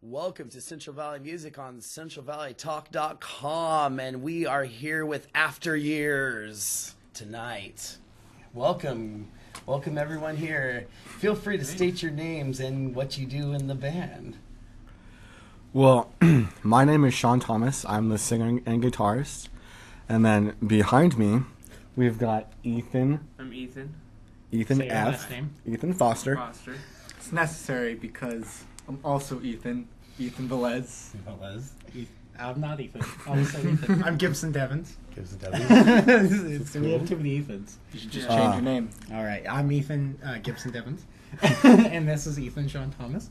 Welcome to Central Valley Music on CentralValleyTalk.com, and we are here with Afteryears tonight. Welcome everyone here. Feel free to state your names and what you do in the band. Well, my name is Sean Thomas. I'm the singer and guitarist. And then behind me, we've got Ethan. I'm Ethan. Ethan Say your F. last name. Ethan Foster. Foster. It's necessary because I'm also Ethan Velez. I'm not Ethan. I'll just say Ethan. I'm Gibson Devins. We have We have too many Ethans. You should just change your name. All right, I'm Ethan Gibson Devins, and this is Ethan Sean Thomas,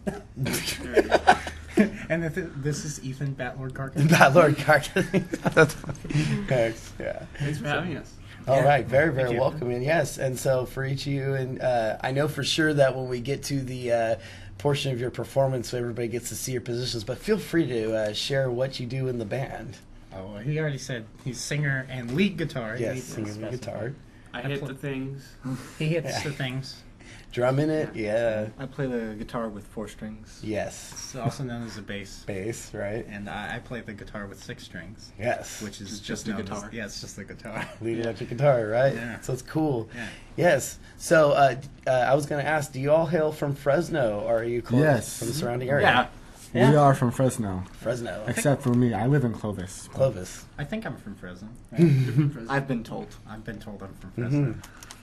and this is Ethan Batlord Carter. Batlord Carter. Thanks. Yeah. Thanks for having us. All right, very, Thank very you. welcome. And yes, and so for each of you, and I know for sure that when we get to the portion of your performance, everybody gets to see your positions, but feel free to share what you do in the band. Oh, he already said he's singer and lead guitar. He Yes, needs to singing the specify. guitar. I hit the things. He hits the things. Drumming it, yeah. I play the guitar with 4 strings. Yes. It's also known as a bass. Bass, right? And I play the guitar with 6 strings, Yes. which is Just just a known as- guitar. yeah, it's just the guitar. Lead electric guitar, right? Yeah. So it's cool. Yeah. Yes. So I was going to ask, do you all hail from Fresno, or are you close Yes. from the surrounding area? Yeah. Yeah. We are from Fresno. Fresno. Except for me. I live in Clovis. Clovis. I think I'm from Fresno. Right? I've been told. I've been told I'm from Fresno.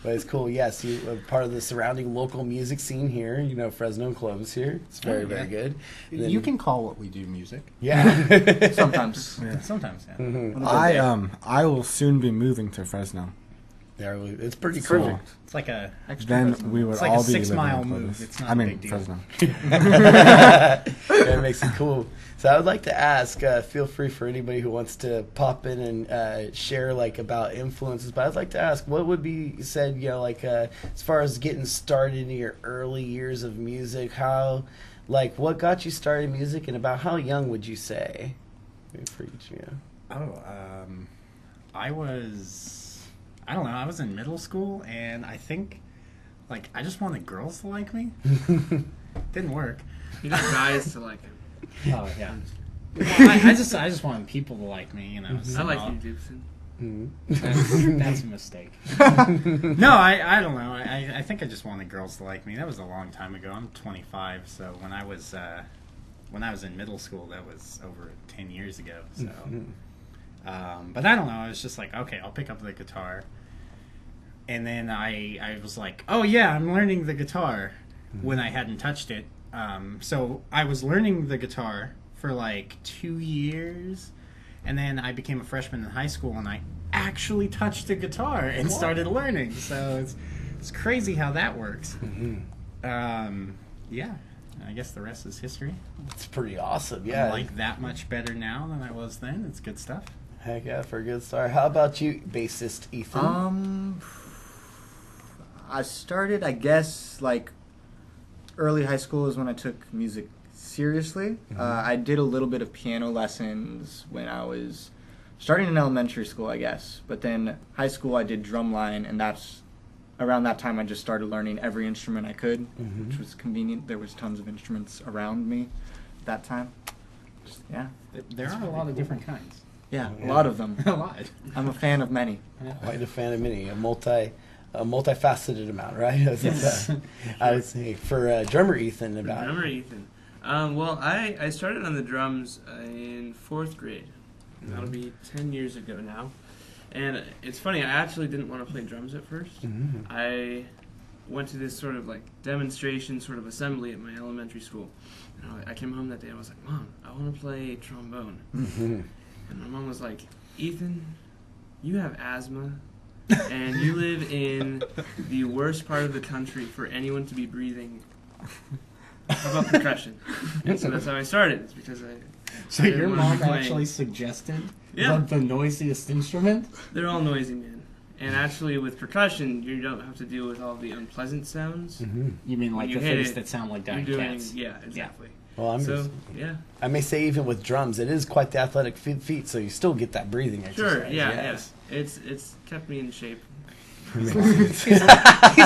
But it's cool. Yes, you are part of the surrounding local music scene here. You know, Fresno and Clovis here. It's very, Oh, yeah. very good. And then- You can call what we do music. Yeah. Sometimes. Sometimes, yeah. Mhm. I will soon be moving to Fresno. There we- It's pretty cool. Perfect. It's like a Then Fresno. we would It's like all a be living 6-mile in move. Clovis. It's not I a mean, big deal. Fresno. That makes it cool. So I would like to ask, feel free for anybody who wants to pop in and share like about influences, but I'd like to ask, what would be said, you know, like as far as getting started in your early years of music, how, like, what got you started in music, and about how young would you say? Maybe for each, yeah. I don't know, I was in middle school, and I think, like, I just wanted girls to like me. Didn't work. You need guys to like him. Oh, yeah. Well, I just wanted people to like me, you know. So I like you, Gibson. That's a mistake. No, I don't know. I think I just wanted girls to like me. That was a long time ago. I'm 25, so when I was in middle school, that was over 10 years ago. So, but I don't know. I was just like, okay, I'll pick up the guitar, and then I was like, oh yeah, I'm learning the guitar when I hadn't touched it. So I was learning the guitar for like 2 years, and then I became a freshman in high school, and I actually touched the guitar and started learning. So it's crazy how that works. Yeah, I guess the rest is history. It's pretty awesome, yeah. I'm like that much better now than I was then. It's good stuff. Heck yeah, for a good start. How about you, bassist Ethan? I started, I guess, like early high school is when I took music seriously. I did a little bit of piano lessons when I was starting in elementary school, I guess. But then high school I did drumline, and that's around that time I just started learning every instrument I could, which was convenient. There was tons of instruments around me at that time. Just, yeah. There are a lot of different kinds. Yeah, a lot of them. A lot. I'm a fan of many. Quite a fan of many, a multifaceted amount, right? Yes. I would say for drummer Ethan about. Drummer Ethan. Well, I started on the drums in 4th grade. That'll be 10 years ago now. And it's funny, I actually didn't want to play drums at first. I went to this sort of like demonstration sort of assembly at my elementary school. And I came home that day and I was like, Mom, I want to play trombone. And my mom was like, Ethan, you have asthma. And you live in the worst part of the country for anyone to be breathing. How about percussion? And so that's how I started. It's because So I your didn't want to mom be playing. actually suggested Yeah. the noisiest instrument? They're all noisy, man. And actually, with percussion, you don't have to deal with all the unpleasant sounds. You mean like You the hit things it, that sound like You're dying doing, cats? yeah, exactly. Well, I may say even with drums, it is quite the athletic feat, so you still get that breathing exercise. Sure, yeah, yes. yeah. It's kept me in shape. He's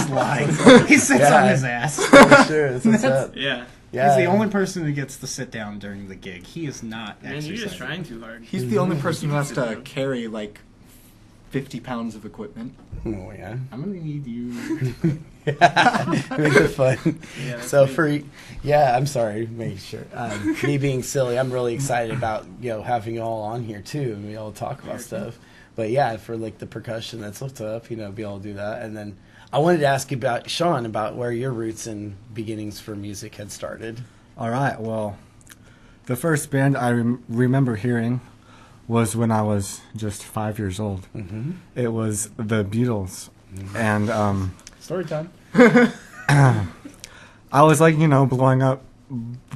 lying. He sits Yeah. on his ass. For sure, that's what's up. Yeah. Yeah. He's the only person who gets to sit down during the gig. He is not Man, exercising. you're just trying too hard. He's the only person who has Sit to down. carry like 50 pounds of equipment. Oh yeah. I'm gonna need you. Make it fun. Yeah, that's So me. I'm sorry, make sure. Me being silly, I'm really excited about having you all on here too, and be able to talk about stuff. But yeah, for like the percussion, that's what's up. Be able to do that, and then I wanted to ask you about Sean, about where your roots and beginnings for music had started. All right. Well, the first band I remember hearing was when I was just 5 years old. Mm-hmm. It was the Beatles, and Story time. I was like, blowing up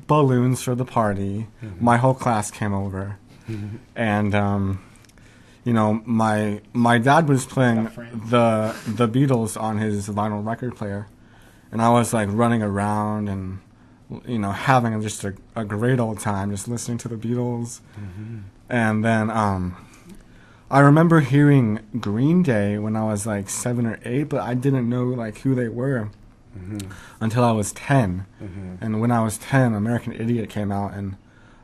balloons for the party. Mm-hmm. My whole class came over, Mm-hmm. and my dad was playing the Beatles on his vinyl record player, and I was like running around and having just a great old time just listening to the Beatles. Mm-hmm. And then I remember hearing Green Day when I was like 7 or 8, but I didn't know like who they were until I was 10. Mm-hmm. And when I was 10, American Idiot came out, and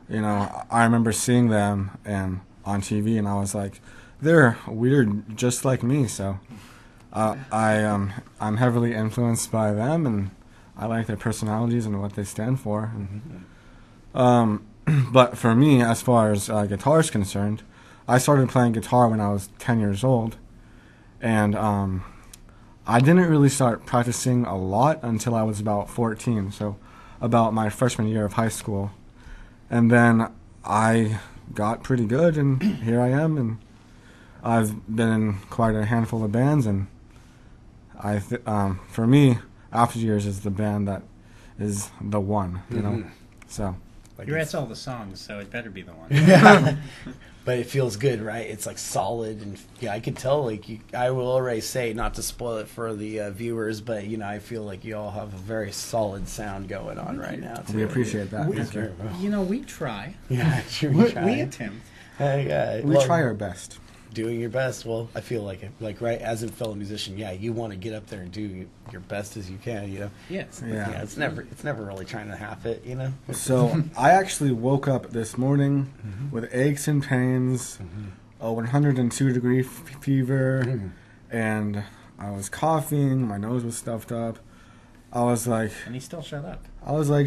I remember seeing them and on TV, and I was like, they're weird just like me. So I'm heavily influenced by them, and I like their personalities and what they stand for. And, but for me, as far as guitar is concerned, I started playing guitar when I was 10 years old, and I didn't really start practicing a lot until I was about 14, so about my freshman year of high school. And then I got pretty good, and here I am, and I've been in quite a handful of bands, and for me, Afteryears is the band that is the one, So You write all the songs, so it better be the one. Yeah. But it feels good, right? It's like solid, and I could tell. I will already say, not to spoil it for the viewers, but I feel like you all have a very solid sound going on right now. Too. we appreciate that. We- Thank you. We try. Yeah, true. We attempt. We try our best. Doing your best. Well, I feel like it. Like, right, as a fellow musician, you want to get up there and do your best as you can. Yes. Yeah. It's never really trying to half it. So I actually woke up this morning with aches and pains, a 102-degree fever, and I was coughing. My nose was stuffed up. I was like, And he still shut up.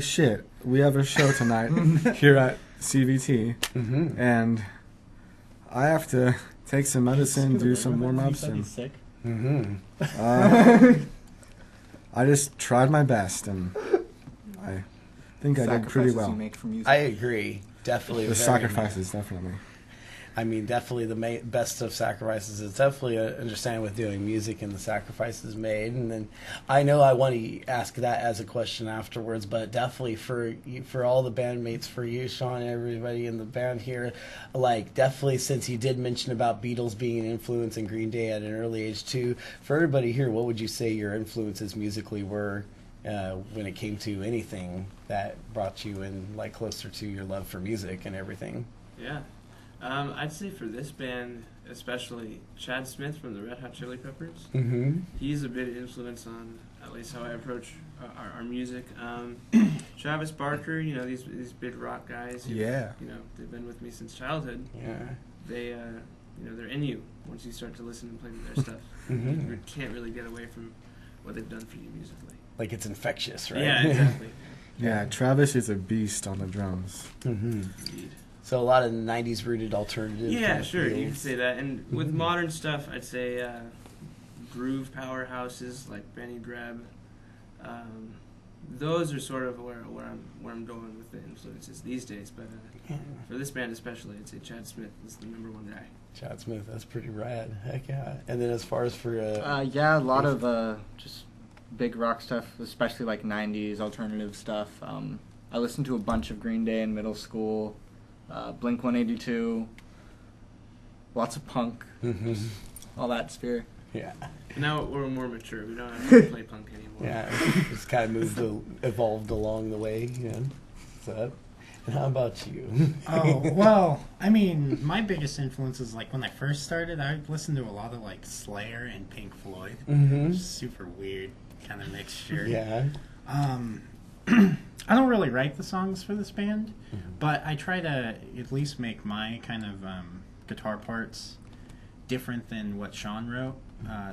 shit, we have a show tonight here at CVT, and I have to take some medicine, do some warm-ups, and sick. I just tried my best, and I think I did pretty Sacrifices well. you make for music. I agree. Definitely. The very sacrifices, definitely. I mean, definitely the best of sacrifices is definitely understanding with doing music and the sacrifices made. And then I know I want to ask that as a question afterwards, but definitely for all the bandmates, for you, Sean, and everybody in the band here, definitely since you did mention about Beatles being an influence and Green Day at an early age too, for everybody here, what would you say your influences musically were when it came to anything that brought you in closer to your love for music and everything? Yeah. I'd say for this band, especially Chad Smith from the Red Hot Chili Peppers. Mm-hmm. He's a big influence on at least how I approach our music. Travis Barker, these big rock guys. Yeah. They've been with me since childhood. Yeah. They, they're in you once you start to listen and play their stuff. Mm-hmm. You can't really get away from what they've done for you musically. Like it's infectious, right? Yeah, exactly. Yeah, Travis is a beast on the drums. Mm-hmm. Indeed. So a lot of '90s rooted alternative. Yeah, kind of sure, you feels. could say that. And with modern stuff, I'd say groove powerhouses like Benny Greb. Those are sort of where I'm going with the influences these days. But for this band especially, I'd say Chad Smith is the number one guy. Chad Smith, that's pretty rad. Heck yeah. And then as far as for Yeah, a lot of just big rock stuff, especially 90s alternative stuff. I listened to a bunch of Green Day in middle school, Blink-182, lots of punk, just all that spirit. yeah, Now we're more mature. We don't have to play punk anymore. yeah, just kind of evolved along the way. So, and how about you? Oh, well, I mean, my biggest influence is when I first started, I listened to a lot of Slayer and Pink Floyd. Mm-hmm. Super weird kind of mixture. Yeah. I don't really write the songs for this band, but I try to at least make my kind of guitar parts different than what Sean wrote.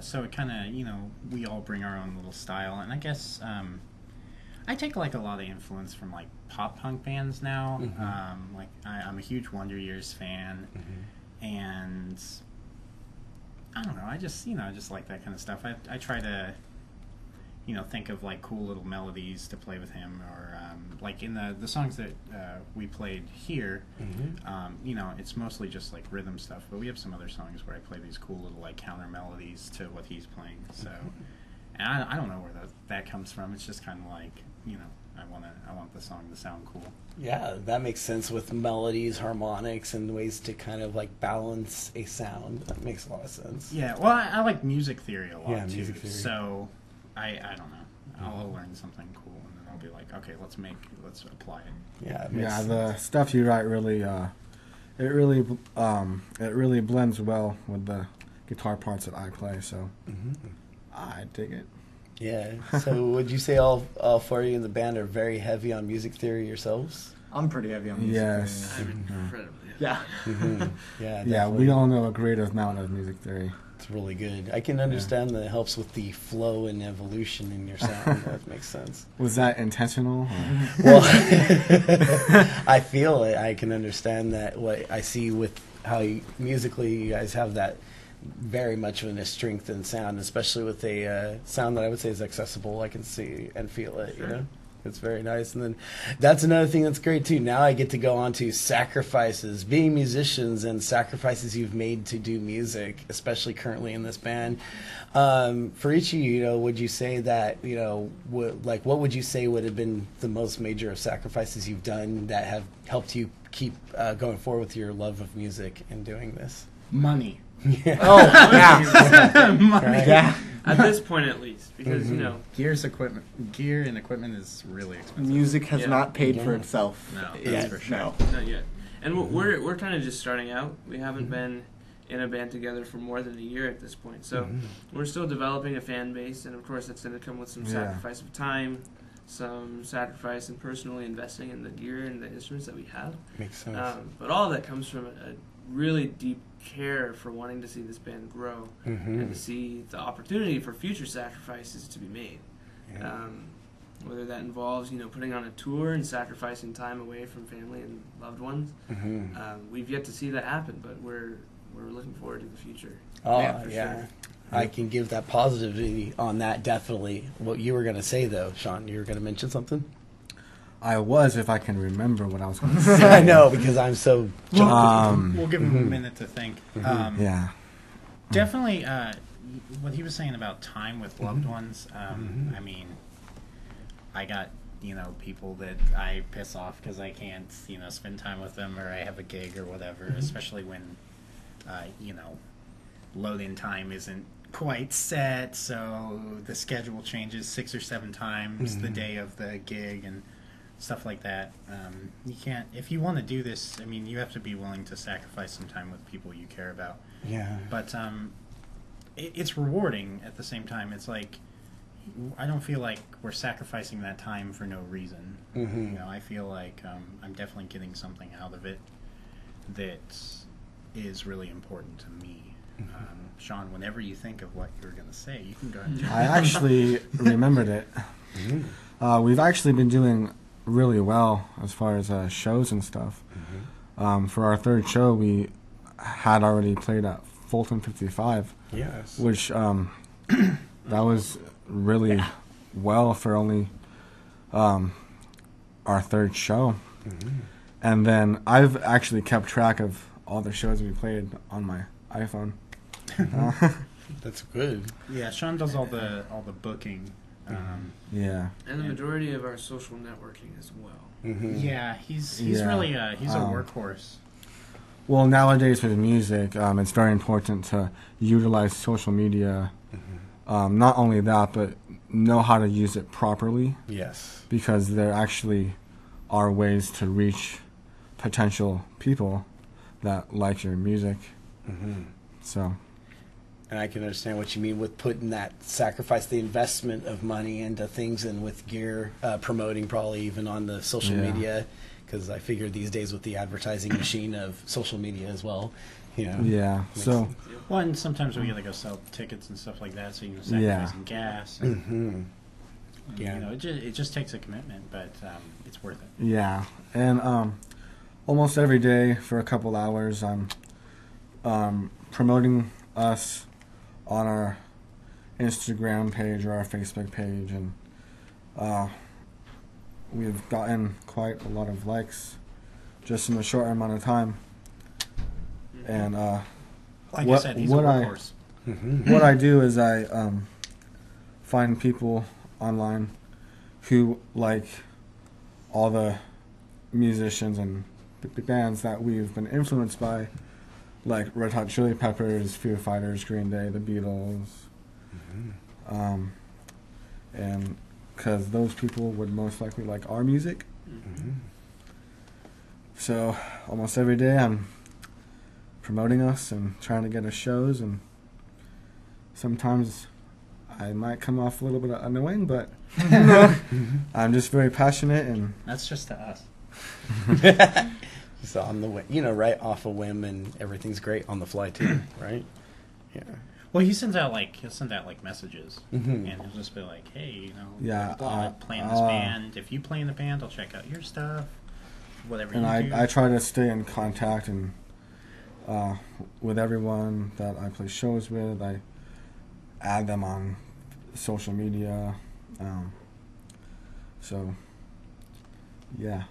So it kind of, we all bring our own little style. And I guess I take like a lot of influence from like pop punk bands now. Like I'm a huge Wonder Years fan, and I don't know. I just like that kind of stuff. I try to think of like cool little melodies to play with him, or like in the songs that we played here. It's mostly just like rhythm stuff, but we have some other songs where I play these cool little like counter melodies to what he's playing. So, and I don't know where that comes from. It's just kind of like I want the song to sound cool. Yeah, that makes sense with melodies, harmonics, and ways to kind of like balance a sound. That makes a lot of sense. Yeah, well, I like music theory a lot too. Music theory. So I don't know. I'll learn something cool, and then I'll be like, okay, let's apply it. Yeah, the stuff you write really, it really blends well with the guitar parts that I play. So I dig it. Yeah. So would you say all four of you in the band are very heavy on music theory yourselves? I'm pretty heavy on music. Yes. I'm incredibly. Yeah. Yeah. Yeah, we all know a great amount of music theory. It's really good. I can understand that it helps with the flow and evolution in your sound. That makes sense. Was that intentional? Well, I feel it. I can understand that. What I see with how musically you guys have that very much of a strength in sound, especially with a sound that I would say is accessible. I can see and feel it. Sure. It's very nice. And then that's another thing that's great too. Now I get to go on to sacrifices, being musicians, and sacrifices you've made to do music, especially currently in this band. For each of you, would you say that, what would you say would have been the most major sacrifices you've done that have helped you keep going forward with your love of music and doing this? Money. Yeah. Oh, yeah. Money. Right. Yeah. At this point, at least, because Gear and equipment is really expensive. Music has Yeah. not paid for Yeah. itself. No, Yeah. that's for sure. No. not yet. And we're kind of just starting out. We haven't been in a band together for more than a year at this point, so we're still developing a fan base, and of course that's going to come with some sacrifice of time, some sacrifice in personally investing in the gear and the instruments that we have. Makes sense. But all of that comes from a really deep care for wanting to see this band grow and to see the opportunity for future sacrifices to be made. Yeah. Whether that involves, putting on a tour and sacrificing time away from family and loved ones. We've yet to see that happen, but we're looking forward to the future. Oh, Yeah, for yeah. sure. I can give that positivity on that, definitely. What you were going to say, though, Sean, you were going to mention something? I was, if I can remember what I was going to say. I know, because I'm so jumpy. We'll give him a minute to think. Yeah. Definitely, what he was saying about time with loved ones. I mean, I got people that I piss off because I can't spend time with them, or I have a gig or whatever. Especially when load-in time isn't quite set, so the schedule changes 6 or 7 times the day of the gig and stuff like that. You can't, if you want to do this, I mean, you have to be willing to sacrifice some time with people you care about. Yeah. But it's rewarding at the same time. It's like, I don't feel like we're sacrificing that time for no reason. I feel like I'm definitely getting something out of it that is really important to me. Sean, whenever you think of what you're going to say, you can go ahead. I actually remembered it. We've actually been doing really well as far as shows and stuff. For our third show, we had already played at Fulton 55, Yes. which that was really well for only our third show. And then I've actually kept track of all the shows we played on my iPhone. That's good. Yeah, Sean does all the booking. Yeah. And the majority of our social networking as well. Yeah, he's Yeah. really he's a workhorse. Well, nowadays with music, it's very important to utilize social media. Not only that, but know how to use it properly, Yes. because there actually are ways to reach potential people that like your music. So, And I can understand what you mean with putting that sacrifice, the investment of money into things, and with gear, promoting probably even on the social media, because I figure these days with the advertising machine of social media as well, Yeah. So. Well, and sometimes we gotta go sell tickets and stuff like that, so you can sacrifice some gas. And, Yeah. it just takes a commitment, but it's worth it. Yeah, and almost every day for a couple hours, I'm promoting us on our Instagram page or our Facebook page, and we've gotten quite a lot of likes just in a short amount of time. And Like I said, he's a workhorse. what I do is I find people online who like all the musicians and bands that we've been influenced by, like Red Hot Chili Peppers, Foo Fighters, Green Day, the Beatles, and because those people would most likely like our music. So almost every day I'm promoting us and trying to get us shows, and sometimes I might come off a little bit annoying, but I'm just very passionate, and That's just to us. Just on the whim, right off a whim, and everything's great on the fly too, right? Yeah. Well, he'll send out messages, Mhm. and he'll just be like, "Hey, Yeah, I'm playing this band. If you play in the band, I'll check out your stuff. Whatever and you do." I try to stay in contact and with everyone that I play shows with. I add them on social media. So, yeah.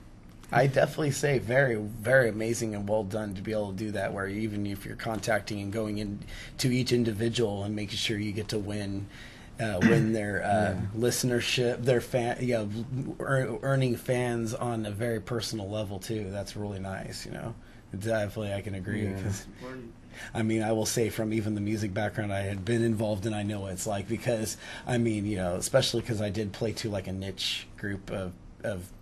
I definitely say very, very amazing and well done to be able to do that, where even if you're contacting and going into each individual and making sure you get to win their listenership, their earning fans on a very personal level too. That's really nice, Definitely, I can agree. Yeah. Because, I mean, I will say from even the music background I had been involved in, I know what it's like, because, I mean, especially because I did play to like a niche group of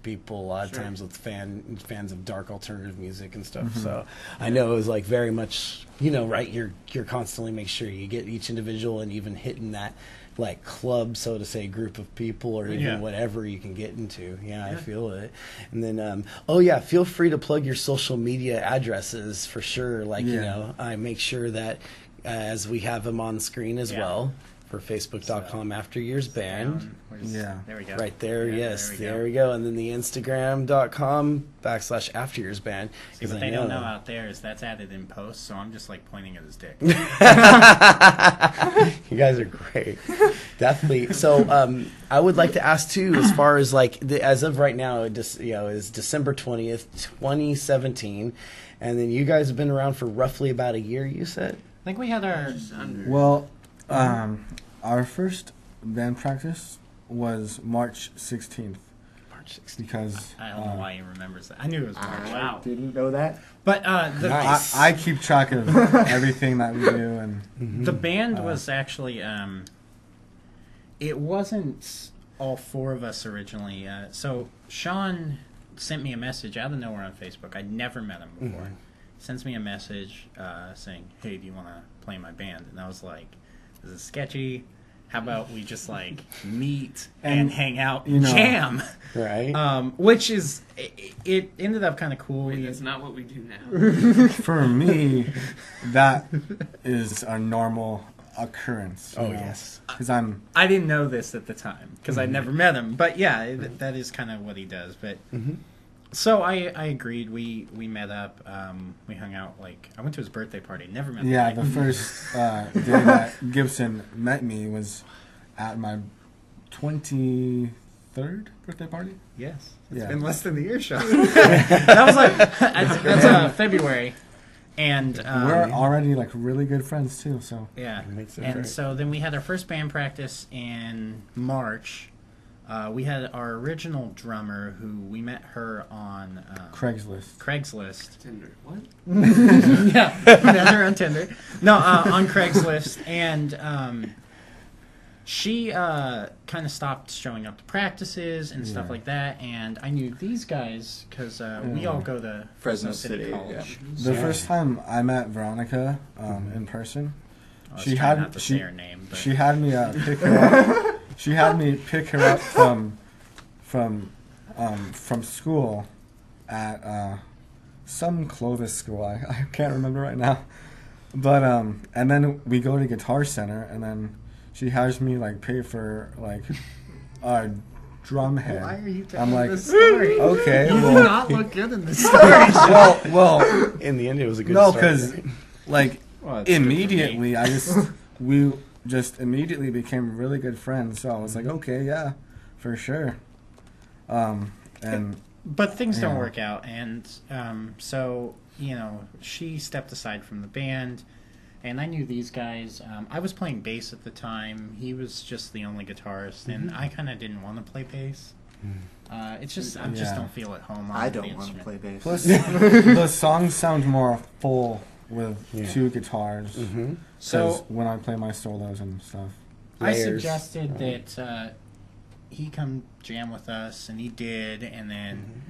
people a lot of times with fans of dark alternative music and stuff. So I know it was like very much, right, you're constantly make sure you get each individual, and even hitting that like club, so to say, group of people, or even whatever you can get into. I feel it. And then feel free to plug your social media addresses for sure. Like I make sure that as we have them on screen as well for Facebook.com Afteryears Band. There we go. Right there, Yeah, yes. There we go. And then the Instagram.com/Afteryears Band. See, what they don't know out there is that's added in post, so I'm just like pointing at his dick. You guys are great. Definitely. So I would like to ask too, as far as like as of right now, is December 20th, 2017, and then you guys have been around for roughly about a year, you said? I think we had our Well, our first band practice was March 16th. March 16th. Because I don't know why he remembers that. I knew it was March. I didn't know that. But Nice. I keep track of everything that we do, and the band was actually it wasn't all four of us originally. So Sean sent me a message out of nowhere on Facebook. I'd never met him before. Sends me a message saying, "Hey, do you want to play in my band?" And I was like, "This is sketchy. How about we just like meet and hang out, jam?" Right. Which is it ended up kind of cool. Wait, that's not what we do now. for me, that is a normal occurrence. Oh, yes. Because I didn't know this at the time because I'd never met him, but yeah, that is kind of what he does. But so I agreed. We met up. We hung out. Like I went to his birthday party. Never met. Yeah, the the first day that Gibson met me was at my 23rd birthday party. Yes, It's Been less than the year shot. that was like that's February, and we're already like really good friends too. So yeah. Makes it And great. so then we had our first band practice in March. We had our original drummer, who we met her on Craigslist. Tinder. What? Yeah, met her on Tinder. No, on Craigslist, and she kind of stopped showing up to practices and stuff like that. And I knew these guys because we all go to Fresno City College. the first time I met Veronica in person I was She trying had not to say her name, but she had me pick her up. She had me pick her up from school at some Clovis school. I can't remember right now. But and then we go to Guitar Center, and then she has me like pay for like a drum head. why are you I'm telling like, this story? okay, You do well, not look good in this story. well, In the end, it was a good no, start. because like Well, it's good for me. immediately, we just immediately became really good friends. So I was like, okay, yeah, for sure. And But things don't Yeah. work out, and so she stepped aside from the band, and I knew these guys. I was playing bass at the time. He was just the only guitarist, and I kind of didn't want to play bass. It's just I just Yeah. don't feel at home on I the don't want to instrument. play bass. plus, the songs sound more full with Yeah. two guitars. Mm-hmm. So So when I play my solos and stuff. I Layers. suggested that he come jam with us, and he did, and then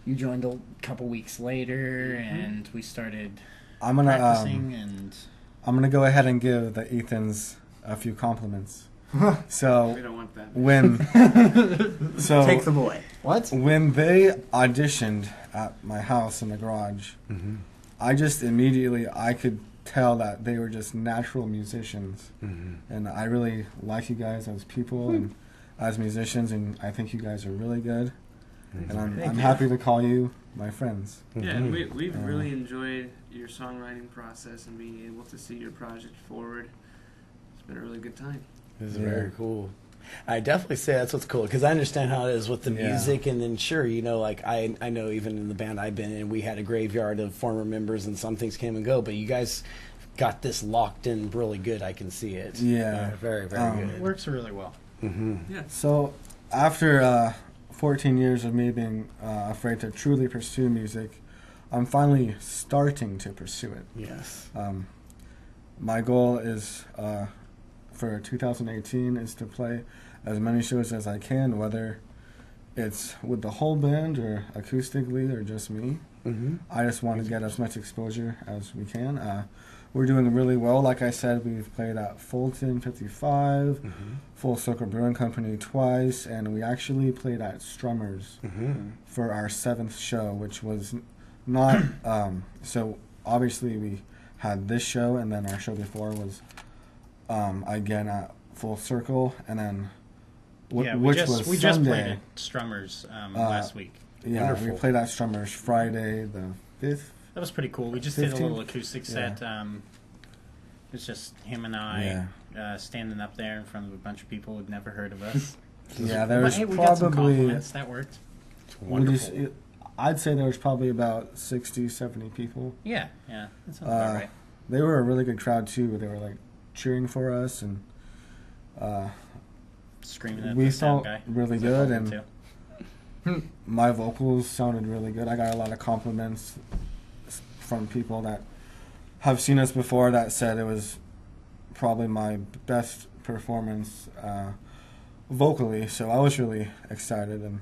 you joined a couple weeks later, and we started I'm gonna practicing, I'm gonna go ahead and give the Ethans a few compliments. We So don't want that. Take them away. What? when they auditioned at my house in the garage, Mm-hmm. I just immediately I could tell that they were just natural musicians, Mm-hmm. and I really like you guys as people and as musicians, and I think you guys are really good, and I'm happy to call you my friends. Yeah, and Mm-hmm. we've really enjoyed your songwriting process and being able to see your project forward. It's been a really good time. This is Yeah. very cool. I definitely say that's what's cool because I understand how it is with the Yeah. music, and then sure, like I know even in the band I've been in, we had a graveyard of former members, and some things came and go, but you guys got this locked in really good. I can see it. Yeah. very very Um, It good. works really well. Mm-hmm. Yeah. So after 14 years of me being afraid to truly pursue music, I'm finally starting to pursue it. Yes. My goal is for 2018 is to play as many shows as I can, whether it's with the whole band or acoustically or just me. Mm-hmm. I just want to get as much exposure as we can. We're doing really well. Like I said, we've played at Fulton 55, Mm-hmm. Full Circle Brewing Company twice, and we actually played at Strummers Mm-hmm. for our 7th show, which was not so obviously we had this show, and then our show before was again at Full Circle, and then which was we just played Sunday. at Strummers last week. Yeah, we Wonderful. played at Strummers Friday the 5th. That was pretty cool. We just did a 15th? little acoustic set. It was just him and I standing up there in front of a bunch of people who'd never heard of us. Yeah, there But was hey, we got some probably compliments. That worked. Wonderful. I'd say there was probably about 60, 70 people. Yeah, that sounds about right. They were a really good crowd too. They were like cheering for us, and Screaming at we the sound felt guy. really Was I good, told him and to? my vocals sounded really good. I got a lot of compliments from people that have seen us before that said it was probably my best performance vocally. So I was really excited, and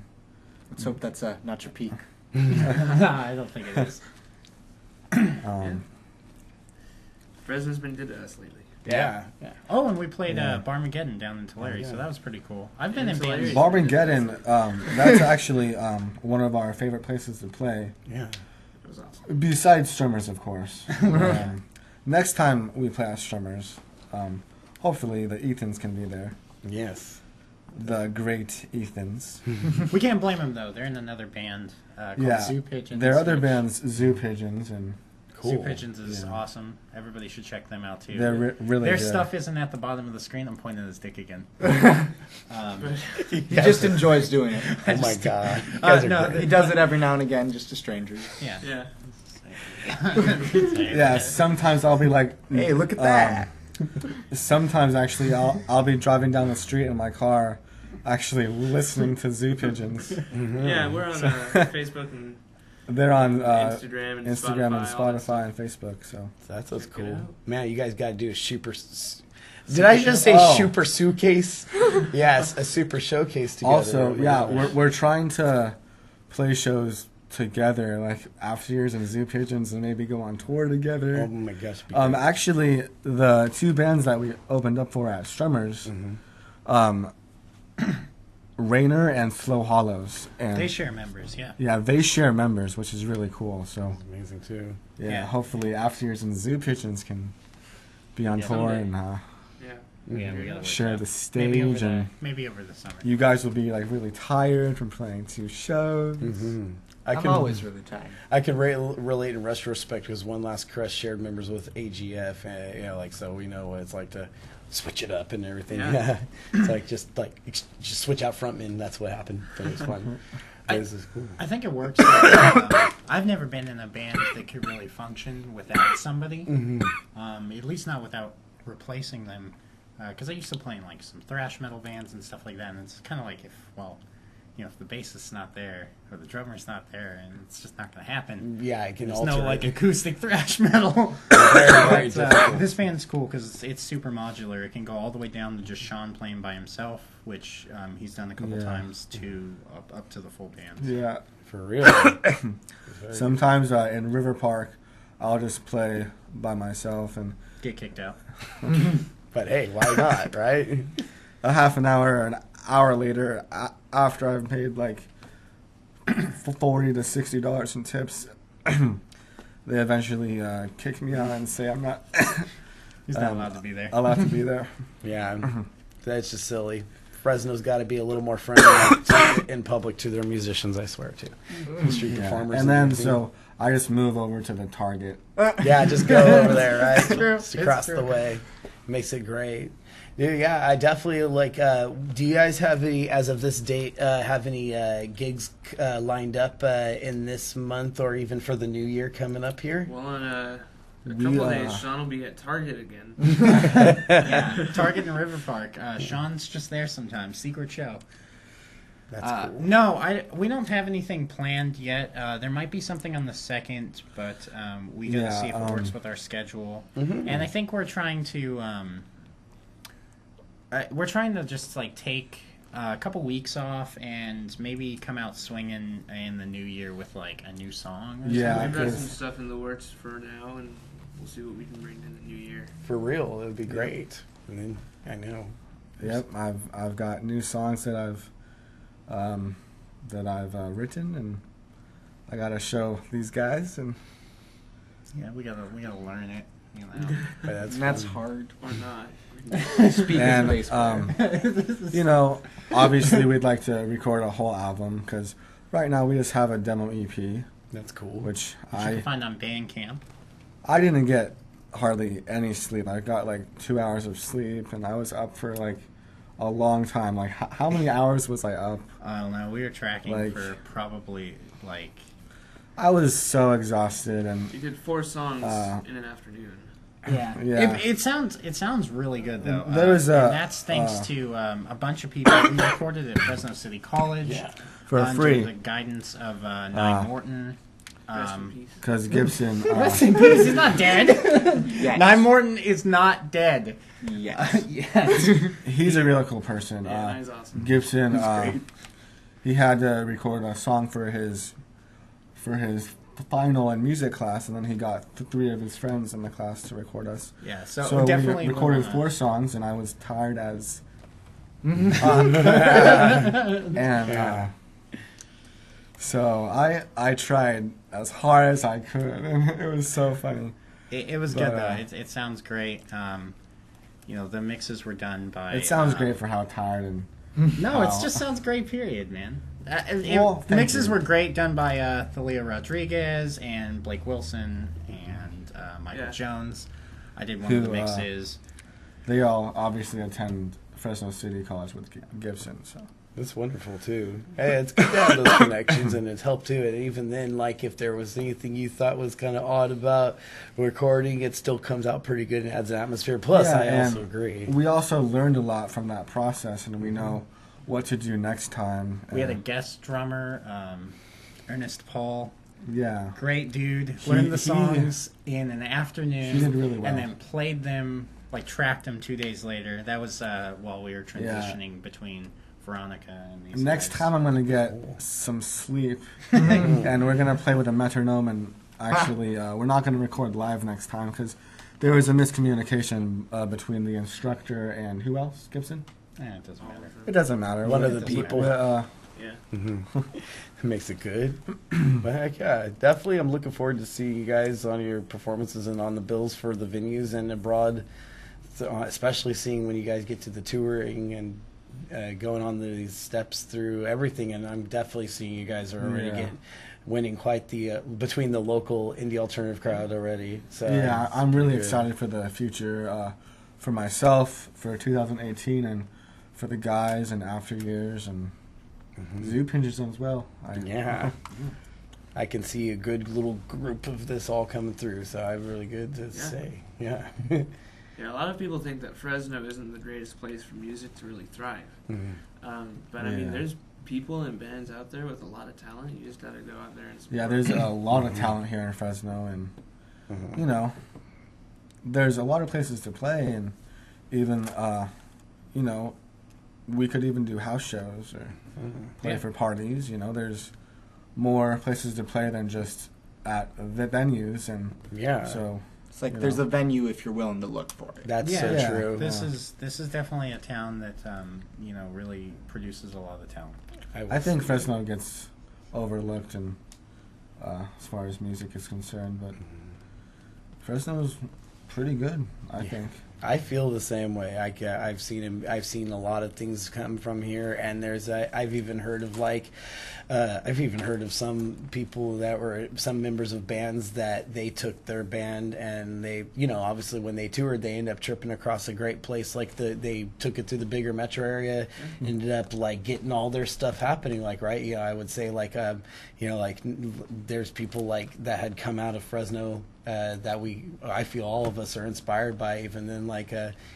Let's hope that's not your peak. I don't think it is. Fresno's been good to us lately. Yeah. Yeah. Oh, and we played Yeah. Barmageddon down in Tulare, Oh, yeah. so that was pretty cool. I've been In in Tulare. bands. Barmageddon, that's actually one of our favorite places to play. Yeah. It was awesome. Besides Strummers, of course. Next time we play at Strummers, hopefully the Ethans can be there. Yes. The great Ethans. We can't blame them though. They're in another band called Yeah. Zoo Pigeons. Their other which- bands, Zoo Pigeons, and Cool. Zoo Pigeons is Yeah. awesome. Everybody should check them out too. they're really Their good. stuff isn't at the bottom of the screen. I'm pointing at his dick again. He just enjoys doing it. Oh my god. You guys are no, great. He does it every now and again, just to strangers. Yeah. Yeah. Yeah, sometimes I'll be like, Hey, look at that. Sometimes actually I'll be driving down the street in my car, actually listening to Zoo Pigeons. Yeah, we're on Facebook and They're on Instagram and Instagram and Spotify, all that Spotify and Facebook. So That's what's Check it cool. out. Man, you guys got to do a super. Did I just say Oh. super suitcase? Yes, a super showcase together. also, yeah, we're trying to play shows together, like Afteryears and Zoo Pigeons, and maybe go on tour together. Oh my gosh. it'd be great. Actually, the two bands that we opened up for at Strummers, Rainer and Slow Hollows, and They share members, yeah. yeah, they share members, which is really cool. So Amazing too. yeah, hopefully Afteryears and Zoo Pigeons can be on Yeah, tour someday. and Yeah, we gotta work share that. the stage, and Maybe over the summer. you guys will be like really tired from playing 2 shows. I'm always really tired. I can relate in retrospect because One Last Crest shared members with AGF, like so we know what it's like to switch it up and everything. Yeah. It's like just switch out frontmen. That's what happened. But it was fun. This is cool. I think it works. I've never been in a band that could really function without somebody. At least not without replacing them. Because I used to play in like some thrash metal bands and stuff like that, and it's kind of like if the bassist's not there or the drummer's not there, and it's just not going to happen. Yeah, it can There's alter no like it. acoustic thrash metal. Very But, difficult. this band's cool because it's super modular. It can go all the way down to just Sean playing by himself, which he's done a couple times, to up to the full band. Yeah, For real. sometimes in River Park, I'll just play by myself, and Get kicked out. But hey, why not, right? a half an hour or an hour later, after I've paid like $40 to $60 in tips, they eventually kick me out and say I'm not He's not allowed to be there. allowed to be there. Yeah, that's just silly. Fresno's got to be a little more friendly in public to their musicians, I swear to. Street Yeah. performers. And then everything. so I just move over to the Target. Yeah, just go over there, right? true. Just It's across true. the way. Makes it great. Yeah, I definitely like. Do you guys have any, as of this date, have any gigs lined up in this month or even for the new year coming up here? Well, in a We, couple of days, Sean will be at Target again. Yeah, Target and River Park. Sean's just there sometimes. Secret show. That's cool. No, we don't have anything planned yet. There might be something on the 2nd, but we gotta Yeah, see if it works with our schedule. Mhm. And I think we're trying to just like take a couple weeks off and maybe come out swinging in the new year with like a new song. Or Yeah, We've got some 'cause- stuff in the works for now, and we'll see what we can bring in the new year. For real, it would be great. I mean, I know. Yep, I've got new songs that I've written, and I gotta show these guys, and Yeah, we gotta learn it. You know. But That's fun. hard. Or not. Speak as a and bass player. you know, obviously we'd like to record a whole album because right now we just have a demo EP, That's cool. which You I can find on Bandcamp. didn't get hardly any sleep. I got like 2 hours of sleep, and I was up for like a long time. Like how many hours was I up? I don't know. We were tracking Like- for probably like. I was so exhausted, and You did 4 songs Uh, in an afternoon. Yeah, Yeah. It sounds really good though. There was and a- that's thanks to a bunch of people. We recorded at Fresno City College Yeah. for under free the guidance of Nye Morton. Rest in peace. because Gibson. Rest in peace. He's not dead. Yes. Nye Morton is not dead. Yes. Yes. He's a really cool person. Yeah, Nye's awesome. Gibson, great. he had to record a song for his final in music class, and then he got 3 of his friends in the class to record us. Yeah. So, So definitely we recorded wanna- 4 songs, and I was tired as. Mm-hmm. and so I tried as hard as I could, and it was so funny. It was But, good though. It sounds great. The mixes were done by. It sounds great for how tired and. No, it Wow. just sounds great. Period, man. Well, The thank mixes you. were great, done by Thalia Rodriguez and Blake Wilson and Michael Yeah. Jones. I did one of the Who, mixes. They all obviously attend Fresno City College with Gibson, so. That's wonderful too. Hey, it's good to have those connections, and it's helped too. And even then, like if there was anything you thought was kind of odd about recording, it still comes out pretty good and adds an atmosphere. Plus, Yeah, I and also agree. We also learned a lot from that process, and we know what to do next time. We had a and- guest drummer, Ernest Paul. yeah. Great dude. He- Learned the he- songs in an afternoon. He did really well. And then played them, like tracked them 2 days later. That was while we were Yeah. transitioning between Veronica and these Next guys. time I'm gonna get some sleep, and we're gonna play with a metronome. And actually, we're not gonna record live next time because there was a miscommunication between the instructor and who else? Gibson? It doesn't matter. It doesn't matter. One of We're- the people. Yeah. Makes it good. But heck yeah, definitely I'm looking forward to seeing you guys on your performances and on the bills for the venues and abroad. So, especially seeing when you guys get to the touring and going on these steps through everything. And I'm definitely seeing you guys are already winning quite the between the local indie alternative crowd already. So yeah, it's I'm really good. excited for the future, for myself, for 2018, and for the guys and Afteryears and Zoo Pinches as well. Yeah. I can see a good little group of this all coming through, so I'm really good to say. Yeah. Yeah, a lot of people think that Fresno isn't the greatest place for music to really thrive. But I mean, Yeah. there's people and bands out there with a lot of talent. You just got to go out there and support. Yeah, there's a lot of talent here in Fresno, and you know, there's a lot of places to play, and even you know, we could even do house shows or play for parties. You know, there's more places to play than just at the venues, and Yeah. so It's like You there's know. a venue if you're willing to look for it. That's Yeah. so Yeah. true. This is definitely a town that you know, really produces a lot of talent. I think Fresno gets overlooked, and as far as music is concerned, but Fresno's pretty good, I think. I feel the same way. I've seen a lot of things come from here, and I've even heard of some people that were some members of bands that they took their band and they, you know, obviously when they toured, they ended up tripping across a great place like they took it to the bigger metro area, ended up like getting all their stuff happening, like, right? You know, I would say like you know, like there's people like that had come out of Fresno that I feel all of us are inspired by, even then, like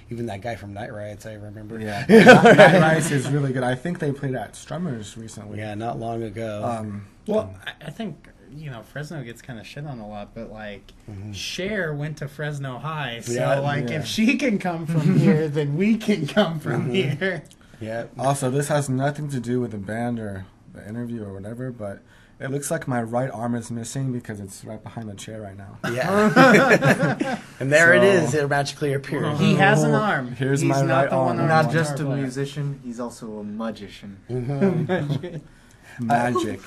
even that guy from Night Riots, I remember. Yeah, Night Rice is really good. I think they played at Strummers recently. Yeah, not long ago. Well, I think, you know, Fresno gets kind of shit on a lot, but like Cher went to Fresno High, so Yeah. like Yeah. if she can come from here, then we can come from here. Yeah. Also, this has nothing to do with the band or the interview or whatever, but it looks like my right arm is missing because it's right behind the chair right now. Yeah. And there it So- is. It magically appears. He has an arm. Here's He's my not right the arm. one-armed Not guitar just a player. musician, he's also a magician. Magic.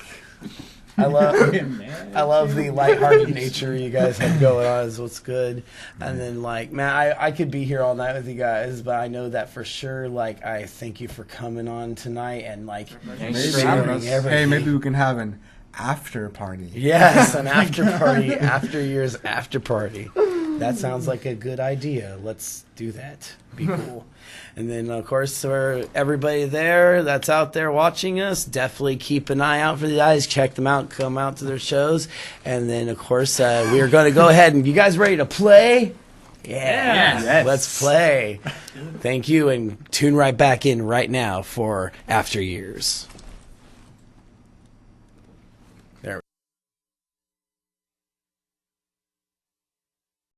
I love the lighthearted nature you guys have going on is what's good. And then like, man, I could be here all night with you guys, but I know that for sure. Like, I thank you for coming on tonight and like Thanks for sharing having us. everything. Hey, maybe we can have an after party. Yes, an after party, Afteryears after party. That sounds like a good idea. Let's do that. Be cool. And then, of course, for everybody there that's out there watching us, definitely keep an eye out for the guys. Check them out. Come out to their shows. And then, of course, we are going to go ahead. And you guys ready to play? Yeah. Yes. Let's play. Thank you. And tune right back in right now for Afteryears.